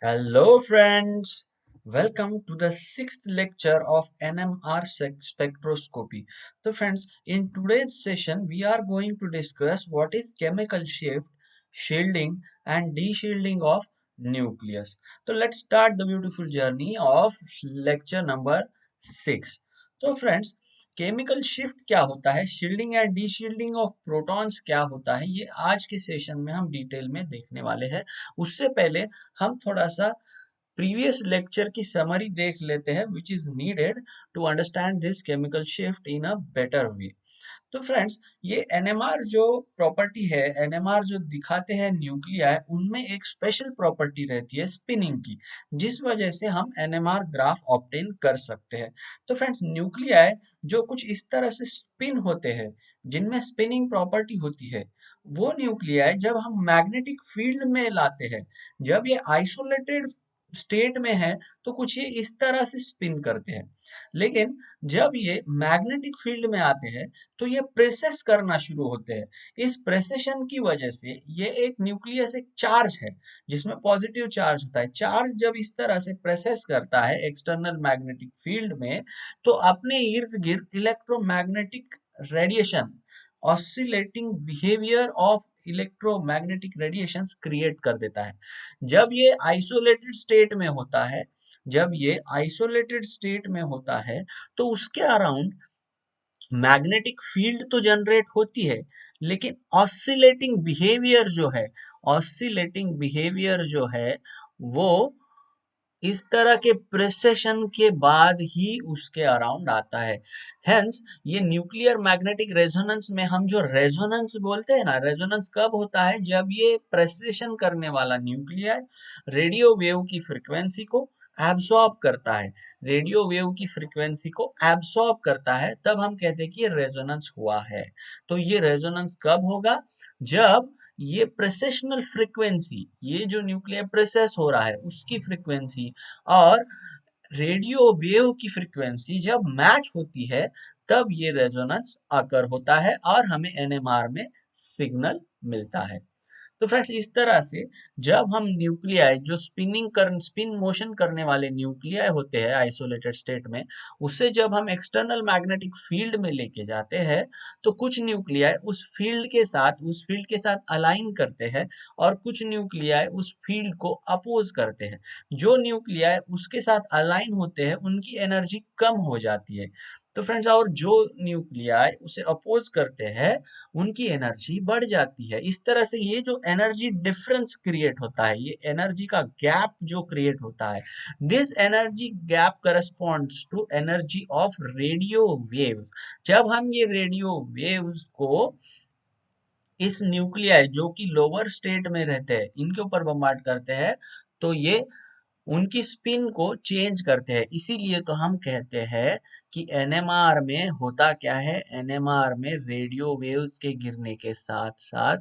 Hello, friends. Welcome to the sixth lecture of NMR spectroscopy. So, friends, in today's session, we are going to discuss what is chemical shift, shielding, and deshielding of nucleus. So, let's start the beautiful journey of lecture number 6. तो friends chemical shift क्या होता है, shielding and डीशील्डिंग of protons क्या होता है, ये आज के सेशन में हम डिटेल में देखने वाले हैं। उससे पहले हम थोड़ा सा प्रीवियस लेक्चर की समरी देख लेते हैं which is needed to understand this chemical shift in a better way. तो फ्रेंड्स ये एनएमआर जो प्रॉपर्टी है, एनएमआर जो दिखाते हैं न्यूक्लियाई, उनमें एक स्पेशल प्रॉपर्टी रहती है स्पिनिंग की, जिस वजह से हम एनएमआर ग्राफ ऑब्टेन कर सकते हैं। तो फ्रेंड्स न्यूक्लियाई जो कुछ इस तरह से स्पिन होते हैं, जिनमें स्पिनिंग प्रॉपर्टी होती है, वो न्यूक्लियाई जब हम मैग्नेटिक फील्ड में लाते हैं, जब ये आइसोलेटेड स्टेट में है, तो कुछ ये इस तरह से स्पिन करते हैं। लेकिन जब ये मैग्नेटिक फील्ड में आते हैं तो ये प्रेसेस करना शुरू होते हैं। इस प्रेसेशन की वजह से ये एक न्यूक्लियस एक चार्ज है जिसमें पॉजिटिव चार्ज होता है। चार्ज जब इस तरह से प्रेसेस करता है एक्सटर्नल मैग्नेटिक फील्ड में, तो अपने इर्द गिर्द electromagnetic radiation, oscillating behaviour of electromagnetic radiations create कर देता है। जब ये आइसोलेटेड स्टेट में होता है, जब ये आइसोलेटेड स्टेट में होता है, तो उसके अराउंड मैग्नेटिक फील्ड तो जनरेट होती है, लेकिन ऑसिलेटिंग बिहेवियर जो है वो इस तरह के प्रेसेशन के बाद ही उसके अराउंड आता है। हेंस ये न्यूक्लियर मैग्नेटिक रेजोनेंस में हम जो रेजोनेंस बोलते हैं ना, रेजोनेंस कब होता है, जब ये प्रेसेशन करने वाला न्यूक्लियर रेडियो वेव की फ्रीक्वेंसी को एब्सॉर्ब करता है, रेडियो वेव की फ्रीक्वेंसी को एब्सॉर्ब करता है, तब हम कहते हैं कि ये रेजोनेंस हुआ है। तो ये रेजोनेंस कब होगा, जब ये प्रेसेशनल फ्रीक्वेंसी, ये जो न्यूक्लियर प्रेसेस हो रहा है उसकी फ्रीक्वेंसी और रेडियो वेव की फ्रीक्वेंसी जब मैच होती है, तब ये रेजोनेंस आकर होता है और हमें एनएमआर में सिग्नल मिलता है। तो फ्रेंड्स इस तरह से जब हम न्यूक्लियाई जो स्पिन मोशन करने वाले न्यूक्लियाई होते हैं आइसोलेटेड स्टेट में, उसे जब हम एक्सटर्नल मैग्नेटिक फील्ड में लेके जाते हैं, तो कुछ न्यूक्लियाई उस फील्ड के साथ अलाइन करते हैं और कुछ न्यूक्लियाई उस फील्ड को अपोज करते हैं। जो न्यूक्लियाई उसके साथ अलाइन होते हैं उनकी एनर्जी कम हो जाती है। तो फ्रेंड्स और जो न्यूक्लियाई उसे अपोज करते हैं उनकी एनर्जी बढ़ जाती है। इस तरह से ये जो एनर्जी डिफरेंस क्रिएट होता है, ये एनर्जी का गैप जो क्रिएट होता है, this energy gap corresponds to energy of radio waves. जब हम ये रेडियो वेव्स को इस न्यूक्लियाई जो कि लोअर स्टेट में रहते हैं इनके ऊपर बम्बार्ड करते हैं, तो ये उनकी स्पिन को चेंज करते हैं। इसीलिए तो हम कहते हैं कि एनएमआर में होता क्या है, एनएमआर में रेडियो वेव्स के गिरने के साथ साथ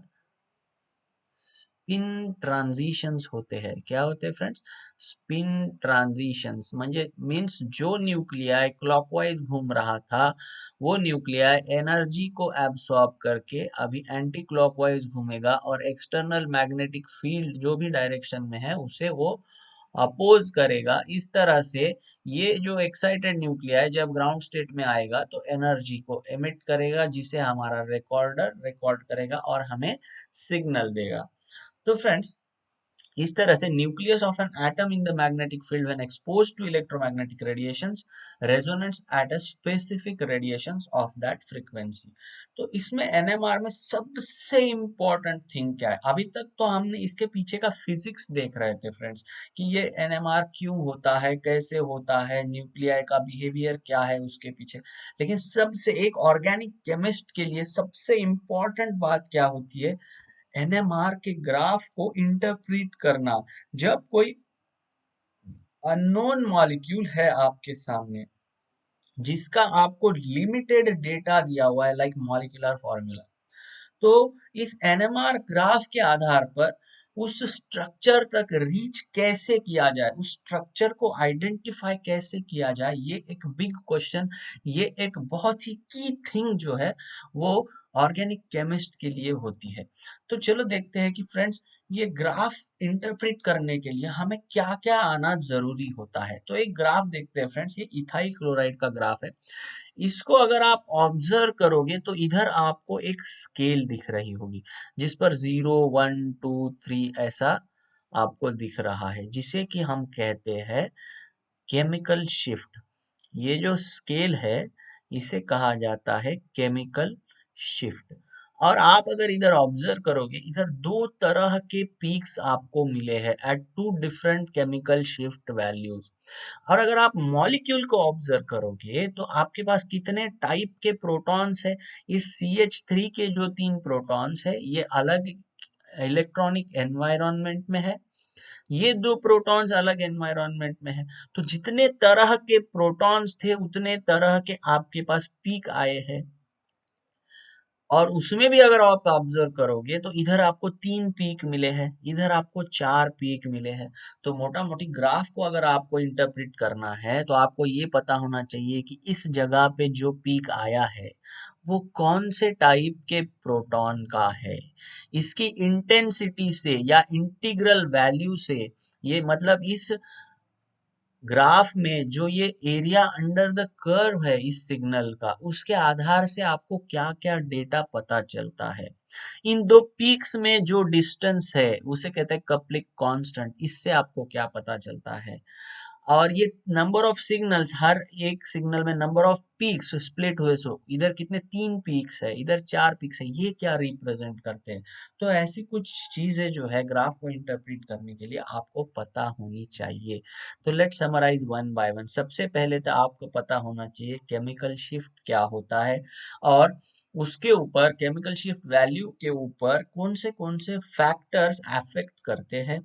स्पिन ट्रांजिशंस होते हैं। क्या होते हैं फ्रेंड्स, स्पिन ट्रांजिशंस म्हणजे मीन्स जो न्यूक्लियाई क्लॉकवाइज घूम रहा था, वो न्यूक्लियाई एनर्जी को एब्सॉर्ब करके अभी एंटी क्लॉकवाइज घूमेगा और एक्सटर्नल मैग्नेटिक फील्ड जो भी डायरेक्शन में है उसे वो अपोज करेगा। इस तरह से ये जो एक्साइटेड न्यूक्लियाई जब ग्राउंड स्टेट में आएगा तो एनर्जी को एमिट करेगा, जिसे हमारा रिकॉर्डर रिकॉर्ड करेगा और हमें सिग्नल देगा। तो फ्रेंड्स इस तरह से nucleus of an atom in the magnetic field when exposed to electromagnetic radiations resonates at a specific radiations of that frequency. तो इसमें एनएमआर में सबसे इम्पोर्टेंट थिंग क्या है, अभी तक तो हमने इसके पीछे का फिजिक्स देख रहे थे फ्रेंड्स, कि ये एनएमआर क्यों होता है, कैसे होता है, न्यूक्लियाई का बिहेवियर क्या है उसके पीछे। लेकिन सबसे एक ऑर्गेनिक केमिस्ट के लिए सबसे इम्पोर्टेंट बात क्या होती है, एनएमआर के ग्राफ को इंटरप्रीट करना। जब कोई अननोन मॉलिक्यूल है आपके सामने जिसका आपको लिमिटेड डेटा दिया हुआ है, लाइक मॉलिक्यूलर फॉर्मूला, तो इस एनएमआर ग्राफ के आधार पर उस स्ट्रक्चर तक रीच कैसे किया जाए, उस स्ट्रक्चर को आइडेंटिफाई कैसे किया जाए, ये एक बिग क्वेश्चन, ये एक बहुत ही की थिंग जो है वो ऑर्गेनिक केमिस्ट के लिए होती है। तो चलो देखते हैं कि फ्रेंड्स ये ग्राफ इंटरप्रेट करने के लिए हमें क्या क्या आना जरूरी होता है। तो एक ग्राफ देखते हैं फ्रेंड्स, ये इथाइल क्लोराइड का ग्राफ है। इसको अगर आप ऑब्जर्व करोगे तो इधर आपको एक स्केल दिख रही होगी, जिस पर 0 1 2 3 ऐसा आपको दिख रहा है, जिसे कि हम कहते हैं केमिकल शिफ्ट। ये जो स्केल है इसे कहा जाता है केमिकल शिफ्ट। और आप अगर इधर ऑब्जर्व करोगे, इधर दो तरह के पीक्स आपको मिले हैं at two different chemical shift values. और अगर आप मॉलिक्यूल को ऑब्जर्व करोगे तो आपके पास कितने टाइप के प्रोटॉन्स है। इस CH3 के जो 3 प्रोटॉन्स है ये अलग इलेक्ट्रॉनिक एनवायरनमेंट में है, ये 2 प्रोटॉन्स अलग एनवायरनमेंट में है। तो जितने तरह के प्रोटॉन्स थे उतने तरह के आपके पास पीक आए हैं। और उसमें भी अगर आप ऑब्जर्व करोगे तो इधर आपको 3 पीक मिले हैं, इधर आपको 4 पीक मिले हैं। तो मोटा मोटी ग्राफ को अगर आपको इंटरप्रेट करना है तो आपको ये पता होना चाहिए कि इस जगह पे जो पीक आया है वो कौन से टाइप के प्रोटॉन का है। इसकी इंटेंसिटी से या इंटीग्रल वैल्यू से, ये मतलब इस ग्राफ में जो ये एरिया अंडर द कर्व है इस सिग्नल का, उसके आधार से आपको क्या क्या डेटा पता चलता है। इन दो पीक्स में जो डिस्टेंस है उसे कहते हैं कपलिंग कांस्टेंट, इससे आपको क्या पता चलता है। और ये नंबर ऑफ सिग्नल्स, हर एक सिग्नल में नंबर ऑफ पीक्स स्प्लिट हुए, सो इधर कितने 3 पीक्स है, इधर 4 पीक्स है, ये क्या रिप्रेजेंट करते हैं। तो ऐसी कुछ चीजें जो है ग्राफ को इंटरप्रेट करने के लिए आपको पता होनी चाहिए। तो let summarise one by one. सबसे पहले तो आपको पता होना चाहिए केमिकल शिफ्ट क्या होता है, और उसके ऊपर केमिकल शिफ्ट वैल्यू के ऊपर कौन से फैक्टर्स अफेक्ट करते हैं।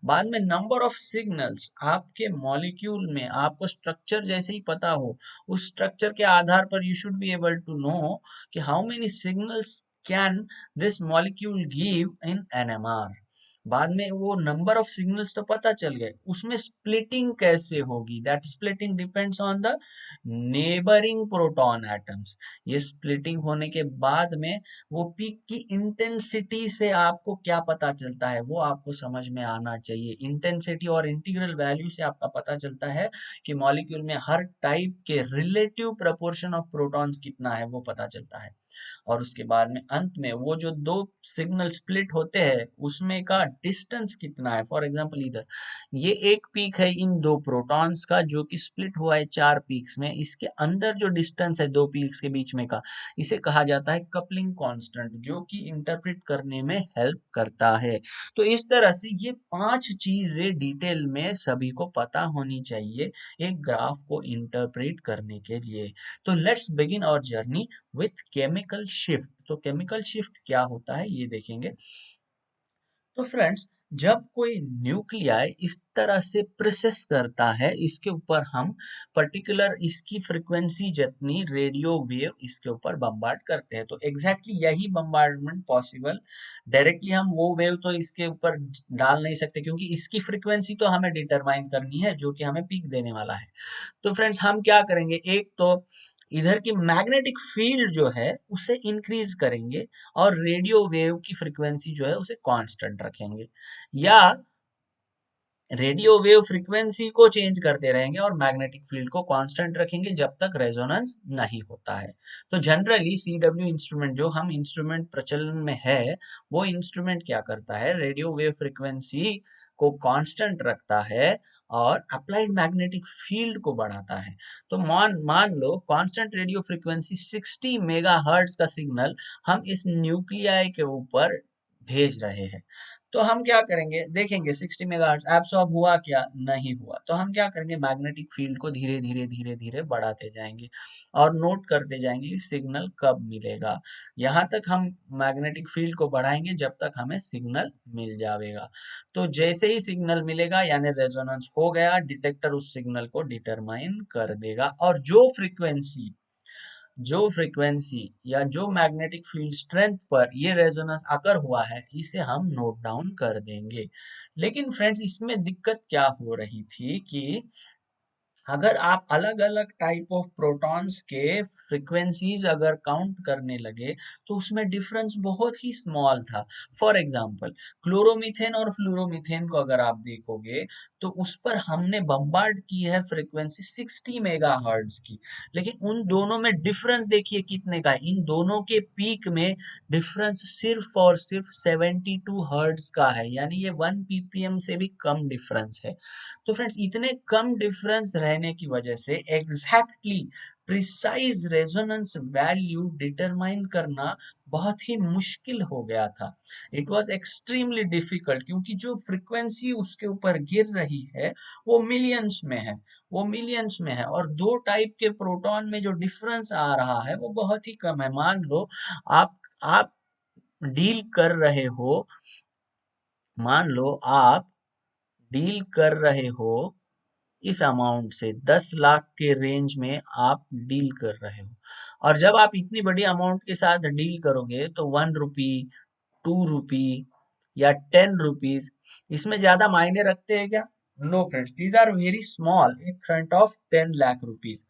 बाद में नंबर ऑफ सिग्नल्स, आपके मॉलिक्यूल में आपको स्ट्रक्चर जैसे ही पता हो, उस स्ट्रक्चर के आधार पर you should be able to know कि how many signals can this molecule give in NMR। बाद में वो नंबर ऑफ सिग्नल्स तो पता चल गए, उसमें स्प्लिटिंग कैसे होगी, that splitting depends on the neighbouring proton atoms. ये स्प्लिटिंग होने के बाद में वो पीक की इंटेंसिटी से आपको क्या पता चलता है वो आपको समझ में आना चाहिए। इंटेंसिटी और इंटीग्रल वैल्यू से आपका पता चलता है कि मॉलिक्यूल में हर टाइप के रिलेटिव प्रोपोर्शन ऑफ प्रोटॉन्स कितना है वो पता चलता है। और उसके बाद में अंत में वो जो दो सिग्नल स्प्लिट होते हैं उसमें का डिस्टेंस कितना है। फॉर एग्जांपल इधर ये एक पीक है इन दो प्रोटॉन्स का जो कि स्प्लिट हुआ है 4 पीक्स में, इसके अंदर जो डिस्टेंस है दो पीक्स के बीच में का, इसे कहा जाता है कपलिंग कांस्टेंट, जो कि इंटरप्रेट करने में हेल्प करता है। तो इस तरह से ये 5 चीजें डिटेल में सभी को पता होनी चाहिए एक ग्राफ को इंटरप्रेट करने के लिए। तो let's begin our journey with chemical shift. तो केमिकल शिफ्ट क्या होता है ये देखेंगे। तो फ्रेंड्स, जब कोई न्यूक्लियाई इस तरह से प्रोसेस करता है, इसके ऊपर हम पर्टिकुलर इसकी फ्रीक्वेंसी जितनी रेडियो वेव इसके ऊपर बम्बार्ड करते हैं। तो एग्जैक्टली यही बम्बार्डमेंट पॉसिबल, डायरेक्टली हम वो वेव तो इसके ऊपर डाल नहीं सकते, क्योंकि इसकी फ्रीक्वेंसी तो हमें डिटरमाइन करनी है जो कि हमें पीक देने वाला है। तो फ्रेंड्स हम क्या करेंगे, एक तो इधर की मैग्नेटिक फील्ड जो है उसे इंक्रीज करेंगे, और रेडियो वेव की फ्रीक्वेंसी जो है उसे कांस्टेंट रखेंगे, या रेडियो वेव फ्रीक्वेंसी को चेंज करते रहेंगे और मैग्नेटिक फील्ड को कांस्टेंट रखेंगे जब तक रेजोनेंस नहीं होता है। तो जनरली CW इंस्ट्रूमेंट, जो हम इंस्ट्रूमेंट प्रचलन में है, वो इंस्ट्रूमेंट क्या करता है, रेडियो वेव फ्रीक्वेंसी को कांस्टेंट रखता है और अप्लाइड मैग्नेटिक फील्ड को बढ़ाता है। तो मान मान लो कांस्टेंट रेडियो फ्रीक्वेंसी 60 मेगाहर्ट्ज का सिग्नल हम इस न्यूक्लियाई के ऊपर भेज रहे हैं। तो हम क्या करेंगे, देखेंगे 60 मेगाहर्ट्ज एब्सॉर्ब हुआ क्या, नहीं हुआ। तो हम क्या करेंगे, मैग्नेटिक फील्ड को धीरे धीरे धीरे धीरे बढ़ाते जाएंगे और नोट करते जाएंगे कि सिग्नल कब मिलेगा। यहाँ तक हम मैग्नेटिक फील्ड को बढ़ाएंगे जब तक हमें सिग्नल मिल जाएगा। तो जैसे ही सिग्नल मिलेगा यानी रेजोनेंस हो गया, डिटेक्टर उस सिग्नल को डिटरमाइन कर देगा, और जो फ्रीक्वेंसी या जो मैग्नेटिक फील्ड स्ट्रेंथ पर ये रेजोनेंस अकर हुआ है इसे हम नोट डाउन कर देंगे। लेकिन फ्रेंड्स इसमें दिक्कत क्या हो रही थी कि अगर आप अलग अलग टाइप ऑफ प्रोटॉन्स के फ्रीक्वेंसीज अगर काउंट करने लगे तो उसमें डिफरेंस बहुत ही स्मॉल था। फॉर एग्जांपल, क्लोरोमीथेन और फ्लोरोमीथेन को अगर आप देखोगे तो उस पर हमने बम्बार्ड की है फ्रीक्वेंसी 60 मेगाहर्ट्ज की, लेकिन उन दोनों में डिफरेंस देखिए कितने का है। इन दोनों के पीक में डिफरेंस सिर्फ और सिर्फ 72 हर्ट्ज का है, यानी ये 1 ppm से भी कम डिफरेंस है। तो फ्रेंड्स, इतने कम डिफरेंस रहने की वजह से exactly precise resonance value determine करना बहुत ही मुश्किल हो गया था। इट वाज एक्सट्रीमली डिफिकल्ट, क्योंकि जो फ्रीक्वेंसी उसके ऊपर गिर रही है वो मिलियंस में है, वो मिलियंस में है, और दो टाइप के प्रोटॉन में जो डिफरेंस आ रहा है वो बहुत ही कम है। मान लो आप डील कर रहे हो, मान लो आप डील कर रहे हो इस अमाउंट से, 10 लाख के रेंज में आप डील कर रहे हो, और जब आप इतनी बड़ी अमाउंट के साथ डील करोगे तो 1 रुपी, 2 रुपी या 10 रुपीज, इसमें ज्यादा मायने रखते हैं क्या? No friends, these are very small in front of 10 lakh rupees.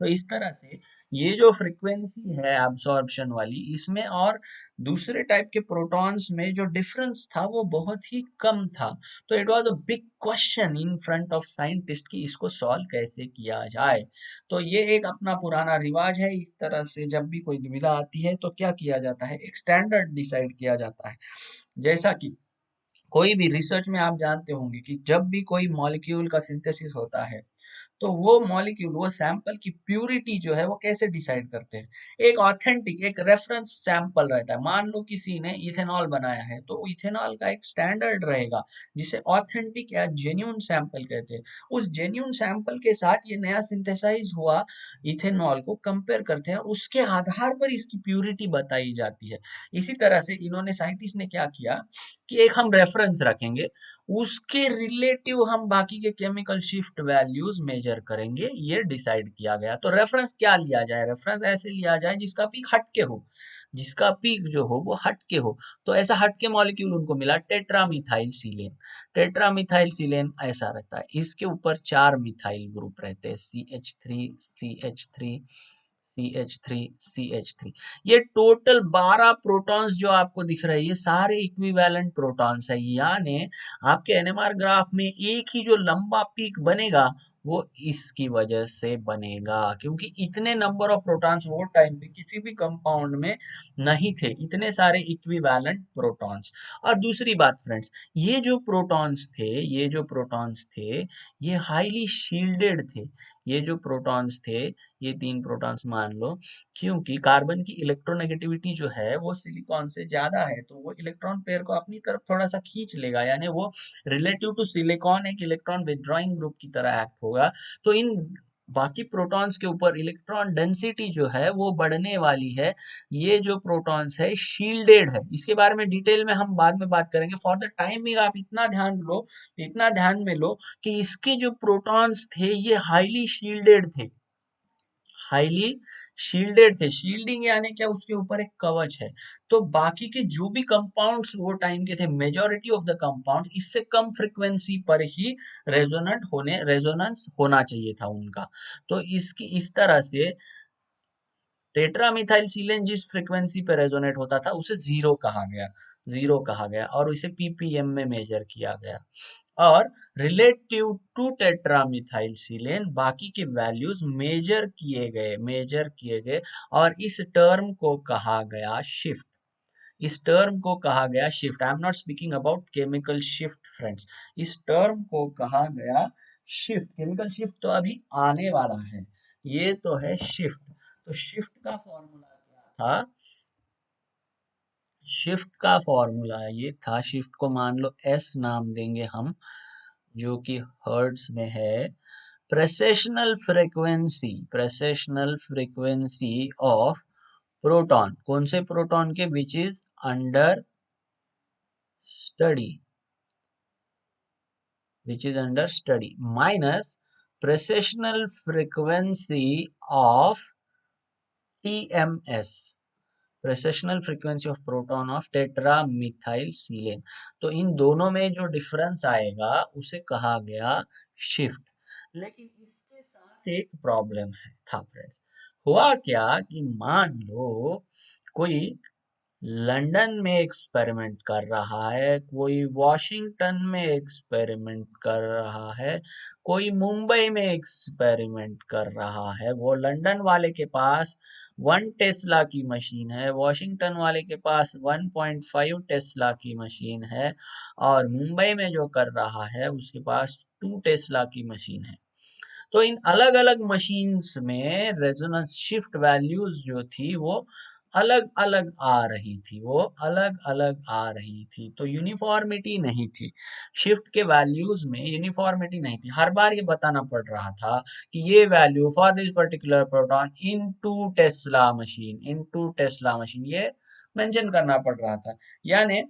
तो इस तरह से ये जो फ्रीक्वेंसी है अब्सॉर्प्शन वाली, इसमें और दूसरे टाइप के प्रोटॉन्स में जो डिफरेंस था वो बहुत ही कम था। तो it was a big question in front of scientist कि इसको सॉल्व कैसे किया जाए। तो ये एक अपना पुराना रिवाज है। इस तरह से जब भी कोई दुविधा आती है तो क्या किया जाता है, एक स्टैंडर्ड डिसाइड किया जाता है। जैसा कि कोई भी रिसर्च में आप जानते होंगे कि जब भी कोई मॉलिक्यूल का सिंथेसिस होता है तो वो मॉलिक्यूल, वो सैंपल की प्यूरिटी जो है वो कैसे डिसाइड करते हैं? एक ऑथेंटिक, एक रेफरेंस सैंपल रहता है। मान लो किसी ने इथेनॉल बनाया है तो इथेनॉल का एक स्टैंडर्ड रहेगा जिसे ऑथेंटिक या जेन्यून सैंपल कहते हैं। उस जेन्यून सैंपल के साथ ये नया सिंथेसाइज हुआ इथेनॉल को कंपेयर करते हैं और उसके आधार पर इसकी प्यूरिटी बताई जाती है। इसी तरह से इन्होंने, साइंटिस्ट ने क्या किया कि एक हम रेफरेंस रखेंगे, उसके रिलेटिव हम बाकी के केमिकल शिफ्ट वैल्यूज मेजर करेंगे, ये डिसाइड किया गया। तो रेफरेंस क्या लिया जाए? रेफरेंस ऐसे लिया जाए जिसका पीक हटके हो, जिसका पीक जो हो वो हटके हो। तो ऐसा हटके मॉलिक्यूल उनको मिला टेट्रामिथाइल सीलेन। टेट्रामिथाइल सीलेन ऐसा रहता है, इसके ऊपर 4 मिथाइल ग्रुप रहते हैं, CH3 ये टोटल 12 प्रोटॉन्स जो आपको दिख रहे हैं ये सारे इक्विवेलेंट प्रोटॉन्स है। यानी आपके एनएमआर ग्राफ में एक ही जो लंबा पीक बनेगा वो इसकी वजह से बनेगा, क्योंकि इतने नंबर ऑफ प्रोटॉन्स वो टाइम पे किसी भी कंपाउंड में नहीं थे, इतने सारे इक्विवेलेंट प्रोटॉन्स। और दूसरी बात फ्रेंड्स, ये जो प्रोटॉन्स थे ये हाईली शील्डेड थे। ये जो प्रोटॉन्स थे, ये 3 प्रोटॉन्स मान लो, क्योंकि कार्बन की इलेक्ट्रोनेगेटिविटी जो है वो सिलिकॉन से ज्यादा है, तो वो इलेक्ट्रॉन पेयर को अपनी तरफ थोड़ा सा खींच लेगा, यानी वो रिलेटिव टू सिलिकॉन एक इलेक्ट्रॉन विथड्रॉइंग ग्रुप की तरह एक्ट होगा। तो इन बाकी प्रोटॉन्स के ऊपर इलेक्ट्रॉन डेंसिटी जो है वो बढ़ने वाली है। ये जो प्रोटॉन्स है शील्डेड है, इसके बारे में डिटेल में हम बाद में बात करेंगे। फॉर द टाइमिंग आप इतना ध्यान लो, इतना ध्यान में लो कि इसके जो प्रोटॉन्स थे ये हाईली शील्डेड थे, हाईली शील्डेड थे। शील्डिंग यानी क्या, उसके ऊपर एक कवच है। तो बाकी के जो भी कंपाउंड्स वो टाइम के थे, मेजॉरिटी ऑफ द कंपाउंड इससे कम फ्रीक्वेंसी पर ही रेजोनेंस होना चाहिए था उनका। तो इसकी इस तरह से टेट्रामिथाइल सीलेन जिस फ्रीक्वेंसी पे रेजोनेट होता था उसे जीरो कहा गया और इसे पीपीएम में मेजर किया गया। और रिलेटिव टू टेट्रामिथाइल सीलेन बाकी के वैल्यूज मेजर किए गए और इस टर्म को कहा गया शिफ्ट। इस टर्म को कहा गया shift. I am not speaking about chemical shift friends, इस टर्म को कहा गया शिफ्ट। केमिकल शिफ्ट तो अभी आने वाला है, ये तो है शिफ्ट। तो शिफ्ट का फॉर्मूला क्या था? शिफ्ट का फॉर्मूला ये था, शिफ्ट को मान लो एस नाम देंगे हम, जो कि हर्ट्ज में है। प्रेसेशनल फ्रीक्वेंसी ऑफ प्रोटॉन, कौन से प्रोटॉन के? Which is under study, minus precessional frequency of TMS, precessional frequency of proton of tetra methyl silane. तो इन दोनों में जो डिफरेंस आएगा उसे कहा गया शिफ्ट। लेकिन इसके साथ एक प्रॉब्लम है था फ्रेंड्स। हुआ क्या कि मान लो कोई लंदन में एक्सपेरिमेंट कर रहा है, कोई वॉशिंगटन में एक्सपेरिमेंट कर रहा है, कोई मुंबई में एक्सपेरिमेंट कर रहा है। वो लंदन वाले के पास 1 टेस्ला की मशीन है, वॉशिंगटन वाले के पास 1.5 टेस्ला की मशीन है, और मुंबई में जो कर रहा है उसके पास 2 टेस्ला की मशीन है। तो इन अलग अलग मशीन्स में रेजोनेंस शिफ्ट वैल्यूज जो थी वो अलग अलग आ रही थी, वो अलग अलग आ रही थी। तो यूनिफॉर्मिटी नहीं थी, शिफ्ट के वैल्यूज में यूनिफॉर्मिटी नहीं थी। हर बार ये बताना पड़ रहा था कि ये value for this particular proton in two tesla machine, in two tesla machine, ये मेंशन करना पड़ रहा था। यानी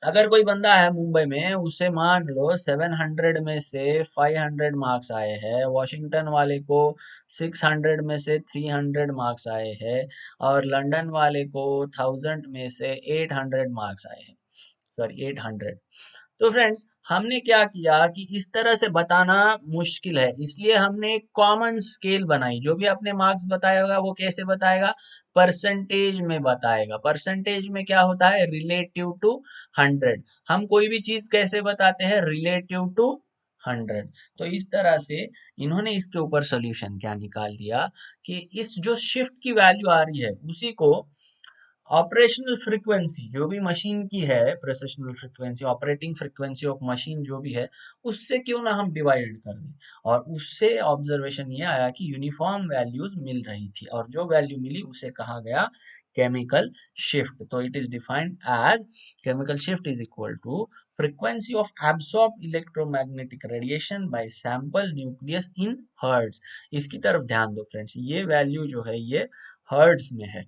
अगर कोई बंदा है मुंबई में, उसे मान लो 700 में से 500 मार्क्स आए हैं, वॉशिंगटन वाले को 600 में से 300 मार्क्स आए हैं, और लंदन वाले को 1000 में से 800 मार्क्स आए हैं, सॉरी 800। तो फ्रेंड्स हमने क्या किया कि इस तरह से बताना मुश्किल है, इसलिए हमने एक कॉमन स्केल बनाई। जो भी आपने मार्क्स बताया होगा वो कैसे बताएगा, परसेंटेज में बताएगा। परसेंटेज में क्या होता है, रिलेटिव टू 100। हम कोई भी चीज कैसे बताते हैं, रिलेटिव टू 100। तो इस तरह से इन्होंने इसके ऊपर सोल्यूशन क्या निकाल दिया कि इस जो शिफ्ट की वैल्यू आ रही है उसी को ऑपरेशनल फ्रीक्वेंसी, जो भी मशीन की है, precessional frequency, operating frequency of machine जो भी है, उससे क्यों ना हम डिवाइड कर दें। और उससे ऑब्जर्वेशन ये आया कि यूनिफॉर्म वैल्यूज मिल रही थी, और जो वैल्यू मिली उसे कहा गया केमिकल शिफ्ट। तो it is defined as chemical shift is equal to frequency of absorbed electromagnetic radiation by sample nucleus in hertz। इसकी तरफ ध्यान दो फ्रेंड्स, ये वैल्यू जो है ये हर्ट्ज में है,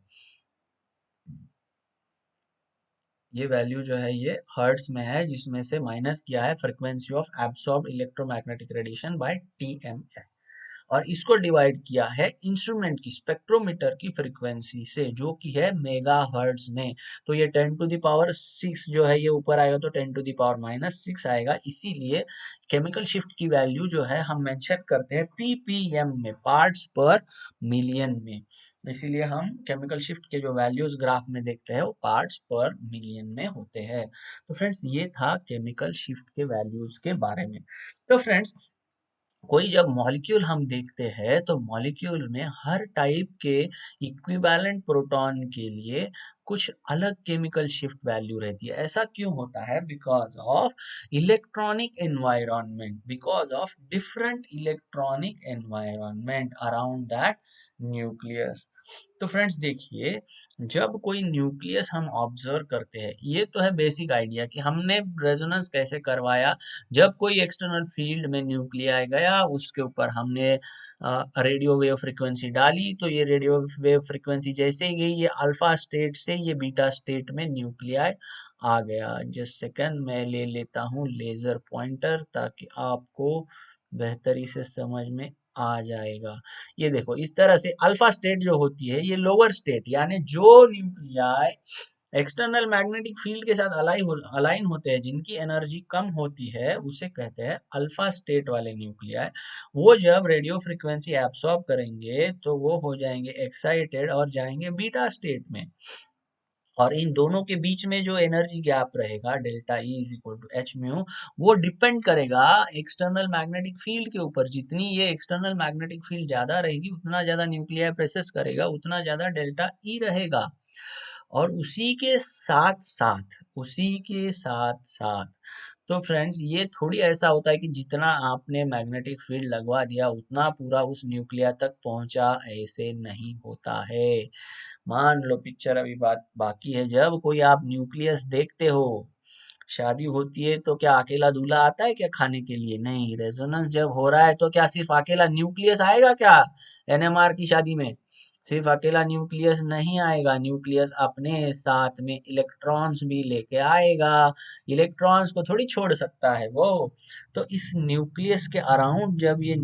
ये वैल्यू जो है ये हर्ट्स में है, जिसमें से माइनस किया है frequency of absorbed electromagnetic radiation by TMS, और इसको डिवाइड किया है इंस्ट्रूमेंट की स्पेक्ट्रोमीटर की फ्रीक्वेंसी से, जो कि है मेगा हर्ट्ज में। तो ये 10⁻6 जो है ये ऊपर आएगा तो 10⁻⁻6 आएगा। इसीलिए केमिकल शिफ्ट की वैल्यू जो है हम मेंशन करते हैं पीपीएम में, पार्ट्स पर मिलियन में। इसीलिए हम केमिकल शिफ्ट के जो वैल्यूज ग्राफ में देखते हैं वो पार्ट्स पर मिलियन में होते हैं। तो फ्रेंड्स ये था केमिकल शिफ्ट के वैल्यूज के बारे में। तो फ्रेंड्स कोई जब मॉलिक्यूल हम देखते हैं तो मॉलिक्यूल में हर टाइप के इक्विवेलेंट प्रोटॉन के लिए कुछ अलग केमिकल शिफ्ट वैल्यू रहती है। ऐसा क्यों होता है, because of electronic environment, because of different electronic environment around that nucleus. तो फ्रेंड्स देखिए, जब कोई न्यूक्लियस हम ऑब्जर्व करते हैं, ये तो है बेसिक आइडिया कि हमने रेजोनेंस कैसे करवाया। जब कोई एक्सटर्नल फील्ड में न्यूक्लियाई गया, उसके ऊपर हमने रेडियो वेव फ्रीक्वेंसी डाली, तो ये रेडियो वेव फ्रीक्वेंसी जैसे ही गई, ये अल्फा स्टेट से ये बीटा स्टेट में न्यूक्लियाई आ गया। जस्ट सेकंड, मैं ले लेता हूँ लेजर पॉइंटर ताकि आपको बेहतरी से समझ में आ जाएगा। ये देखो, इस तरह से अल्फा स्टेट जो होती है ये लोअर स्टेट, यानी जो न्यूक्लियाई एक्सटर्नल मैग्नेटिक फील्ड के साथ अलाइन होते हैं, जिनकी एनर्जी कम होती है, उसे कहते हैं अल्फा स्टेट वाले न्यूक्लियाई। वो जब रेडियो फ्रिक्वेंसी एब्सॉर्ब करेंगे तो वो हो जाएंगे एक्साइटेड और जाएंगे बीटा स्टेट में। और इन दोनों के बीच में जो एनर्जी गैप रहेगा delta E is equal to H mu, वो डिपेंड करेगा एक्सटर्नल मैग्नेटिक फील्ड के ऊपर। जितनी ये एक्सटर्नल मैग्नेटिक फील्ड ज्यादा रहेगी उतना ज्यादा न्यूक्लियर प्रेसेस करेगा, उतना ज्यादा डेल्टा ई रहेगा। और उसी के साथ साथ, उसी के साथ साथ, तो फ्रेंड्स ये थोड़ी ऐसा होता है कि जितना आपने मैग्नेटिक फील्ड लगवा दिया उतना पूरा उस न्यूक्लियर तक पहुंचा, ऐसे नहीं होता है। मान लो पिक्चर अभी बात बाकी है, जब कोई आप न्यूक्लियस देखते हो, शादी होती है तो क्या अकेला दूल्हा आता है क्या खाने के लिए, नहीं। रेजोनेंस जब हो रहा है तो क्या सिर्फ अकेला न्यूक्लियस आएगा क्या, एनएमआर की शादी में सिर्फ अकेला न्यूक्लियस नहीं आएगा, न्यूक्लियस अपने साथ में इलेक्ट्रॉन्स भी लेके आएगा, इलेक्ट्रॉन्स को थोड़ी छोड़ सकता है वो। तो इस न्यूक्लियस के अराउंड जब ये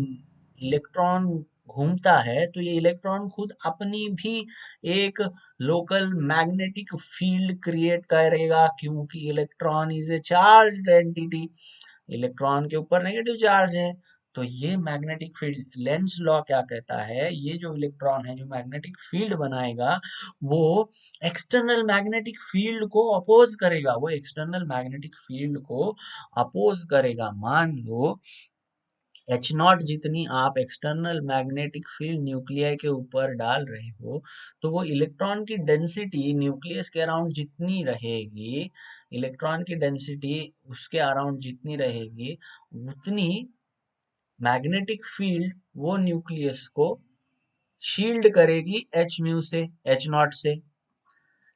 इलेक्ट्रॉन घूमता है तो ये इलेक्ट्रॉन खुद अपनी भी एक लोकल मैग्नेटिक फील्ड क्रिएट करेगा, क्योंकि electron is a charge entity, electron के ऊपर नेगेटिव चार्ज है। तो ये मैग्नेटिक फील्ड लेंस लॉ क्या कहता है, ये जो इलेक्ट्रॉन है जो मैग्नेटिक फील्ड बनाएगा वो एक्सटर्नल मैग्नेटिक फील्ड को अपोज करेगा, वो एक्सटर्नल मैग्नेटिक फील्ड को अपोज करेगा। मान लो एच नॉट जितनी आप एक्सटर्नल मैग्नेटिक फील्ड न्यूक्लियाई के ऊपर डाल रहे हो, तो वो इलेक्ट्रॉन की डेंसिटी न्यूक्लियस के अराउंड जितनी रहेगी, इलेक्ट्रॉन की डेंसिटी उसके अराउंड जितनी रहेगी, उतनी मैग्नेटिक फील्ड वो न्यूक्लियस को शील्ड करेगी एच म्यू से, एच नॉट से।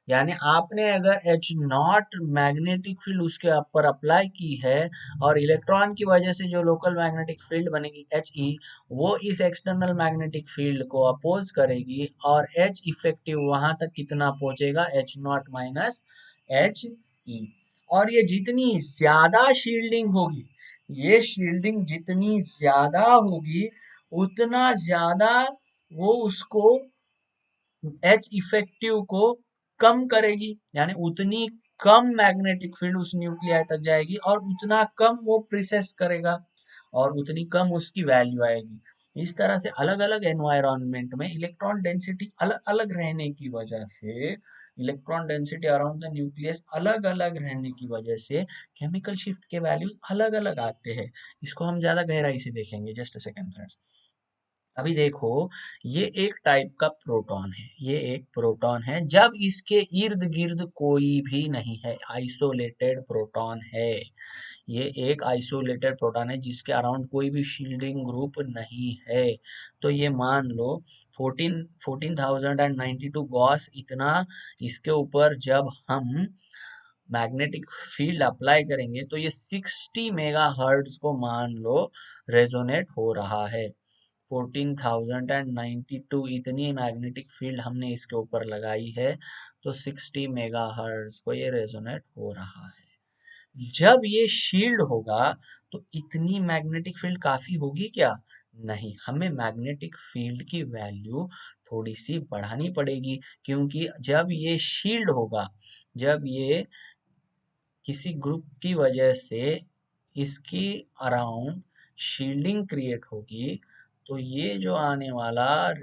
यानी आपने अगर एच नॉट मैग्नेटिक फील्ड उसके ऊपर अप्लाई की है और इलेक्ट्रॉन की वजह से जो लोकल मैग्नेटिक फील्ड बनेगी एच ई, वो इस एक्सटर्नल मैग्नेटिक फील्ड को अपोज करेगी और एच इफेक्टिव वहां तक कितना पहुंचेगा, H not minus H E. और ये जितनी ज्यादा शील्डिंग होगी, ये शील्डिंग जितनी ज्यादा होगी उतना ज्यादा वो उसको एच इफेक्टिव को कम करेगी, यानी उतनी कम मैग्नेटिक फील्ड उस न्यूक्लियाई तक जाएगी और उतना कम वो प्रिसेस करेगा और उतनी कम उसकी वैल्यू आएगी। इस तरह से अलग अलग एनवायरनमेंट में इलेक्ट्रॉन डेंसिटी अलग अलग रहने की वजह से, electron density around the nucleus अलग अलग रहने की वजह से केमिकल शिफ्ट के वैल्यूज अलग अलग आते हैं। इसको हम ज्यादा गहराई से देखेंगे, जस्ट अ सेकंड फ्रेंड्स। अभी देखो, ये एक टाइप का प्रोटॉन है, ये एक प्रोटॉन है जब इसके इर्द गिर्द कोई भी नहीं है, आइसोलेटेड प्रोटॉन है। ये एक आइसोलेटेड प्रोटॉन है जिसके अराउंड कोई भी शील्डिंग ग्रुप नहीं है। तो ये मान लो 14,092 गॉस इतना, इसके ऊपर जब हम मैग्नेटिक फील्ड अप्लाई करेंगे तो ये 60 मेगा हर्ट्ज को मान लो रेजोनेट हो रहा है। 14,092 इतनी मैग्नेटिक फील्ड हमने इसके ऊपर लगाई है, तो 60 मेगा हर्ट्ज को ये रेजोनेट हो रहा है। जब ये शील्ड होगा तो इतनी मैग्नेटिक फील्ड काफी होगी क्या? नहीं, हमें मैग्नेटिक फील्ड की वैल्यू थोड़ी सी बढ़ानी पड़ेगी, क्योंकि जब ये शील्ड होगा, जब ये किसी ग्रुप की वजह से इसकी अराउंड शील्डिंग क्रिएट होगी, तो ये जो आने वाला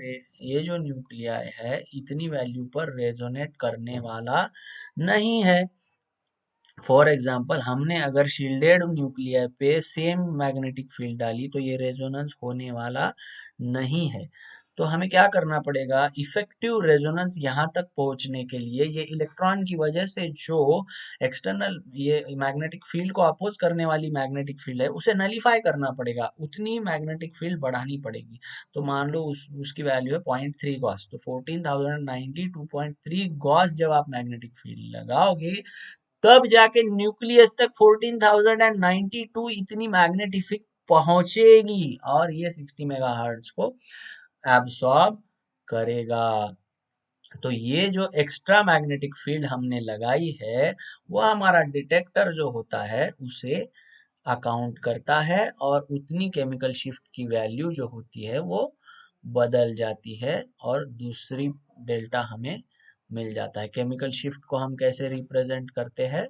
ये जो न्यूक्लियाई है इतनी वैल्यू पर रेजोनेट करने वाला नहीं है। फॉर एग्जाम्पल हमने अगर शील्डेड न्यूक्लियर पे सेम मैग्नेटिक फील्ड डाली तो ये रेजोनेंस होने वाला नहीं है। तो हमें क्या करना पड़ेगा, इफेक्टिव रेजोनेंस यहाँ तक पहुंचने के लिए ये इलेक्ट्रॉन की वजह से जो एक्सटर्नल ये मैग्नेटिक फील्ड को अपोज करने वाली मैग्नेटिक फील्ड है उसे नलीफाई करना पड़ेगा, उतनी मैग्नेटिक फील्ड बढ़ानी पड़ेगी। तो मान लो उसकी वैल्यू है 0.3 गॉस, तो 14,092.3 गॉस जब आप मैग्नेटिक फील्ड लगाओगे तब जाके न्यूक्लियस तक 14,092 इतनी मैग्नेटिक पहुंचेगी और ये 60 मेगाहर्ट्ज को एब्सॉर्ब करेगा। तो ये जो एक्स्ट्रा मैग्नेटिक फील्ड हमने लगाई है वो हमारा डिटेक्टर जो होता है उसे अकाउंट करता है और उतनी केमिकल शिफ्ट की वैल्यू जो होती है वो बदल जाती है और दूसरी डेल्टा हमें मिल जाता है। केमिकल शिफ्ट को हम कैसे रिप्रेजेंट करते हैं,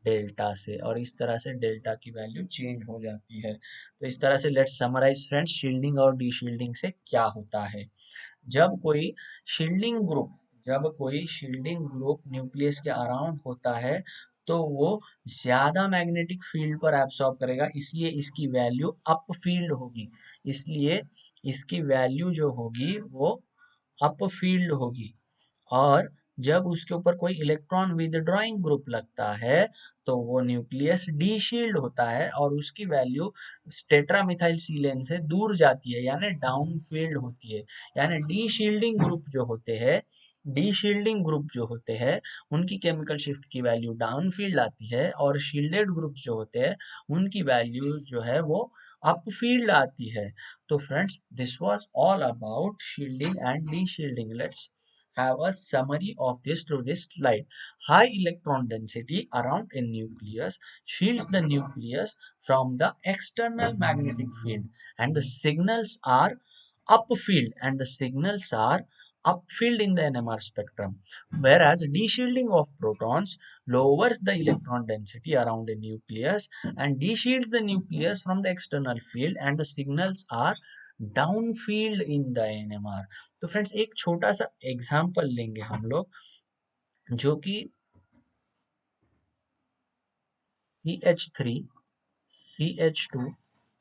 डेल्टा से, और इस तरह से डेल्टा की वैल्यू चेंज हो जाती है। तो इस तरह से लेट्स समराइज फ्रेंड्स, शील्डिंग और डीशील्डिंग से क्या होता है। जब कोई शील्डिंग ग्रुप जब कोई शील्डिंग ग्रुप न्यूक्लियस के अराउंड होता है तो वो ज्यादा मैग्नेटिक फील्ड पर एब्सॉर्ब करेगा, इसलिए इसकी वैल्यू अप फील्ड होगी, इसलिए इसकी वैल्यू जो होगी वो अप फील्ड होगी। और जब उसके ऊपर कोई इलेक्ट्रॉन विदड्रॉइंग ग्रुप लगता है तो वो न्यूक्लियस डी शील्ड होता है और उसकी वैल्यू टेट्रामिथाइल सीलेन से दूर जाती है, यानी डाउन फील्ड होती है। यानी डी शील्डिंग ग्रुप जो होते हैं, डी शील्डिंग ग्रुप जो होते हैं उनकी केमिकल शिफ्ट की वैल्यू डाउन फील्ड आती है और शील्डेड ग्रुप जो होते हैं उनकी वैल्यू जो है वो अप फील्ड आती है। तो friends, this was all about shielding and D shielding. Let's have a summary of this through this slide. High electron density around a nucleus shields the nucleus from the external magnetic field, and the signals are upfield in the NMR spectrum. Whereas deshielding of protons lowers the electron density around a nucleus and de-shields the nucleus from the external field, and the signals are downfield in the NMR. तो friends एक छोटा सा example लेंगे हम लोग, जो कि CH3 CH2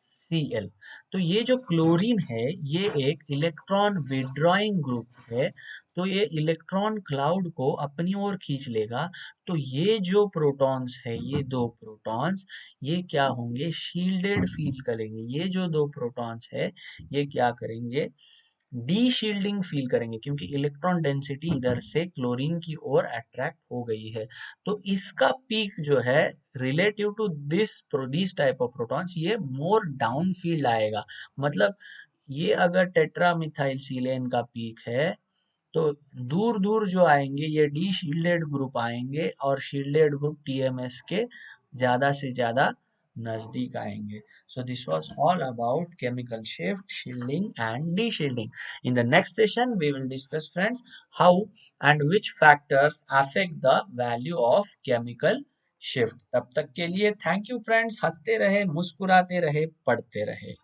Cl। तो ये जो क्लोरीन है ये एक इलेक्ट्रॉन विड्रॉइंग ग्रुप है, तो ये इलेक्ट्रॉन क्लाउड को अपनी ओर खींच लेगा। तो ये जो प्रोटॉन्स है, ये दो प्रोटॉन्स, ये क्या होंगे, शील्डेड फील करेंगे। ये जो दो प्रोटॉन्स है ये क्या करेंगे, डी शील्डिंग फील करेंगे, क्योंकि इलेक्ट्रॉन डेंसिटी इधर से क्लोरीन की ओर अट्रैक्ट हो गई है। तो इसका पीक जो है relative to this type of protons, ये मोर डाउन फील्ड आएगा। मतलब ये अगर टेट्रा मिथाइल सीलेन का पीक है, तो दूर दूर जो आएंगे ये डी शील्डेड ग्रुप आएंगे, और शील्डेड ग्रुप टीएमएस के ज्यादा से ज्यादा नजदीक आएंगे। So this was all about chemical shift, shielding and de-shielding. In the next session, we will discuss, friends, how and which factors affect the value of chemical shift. तब तक के लिए थैंक यू फ्रेंड्स, हंसते रहे, मुस्कुराते रहे, पढ़ते रहे।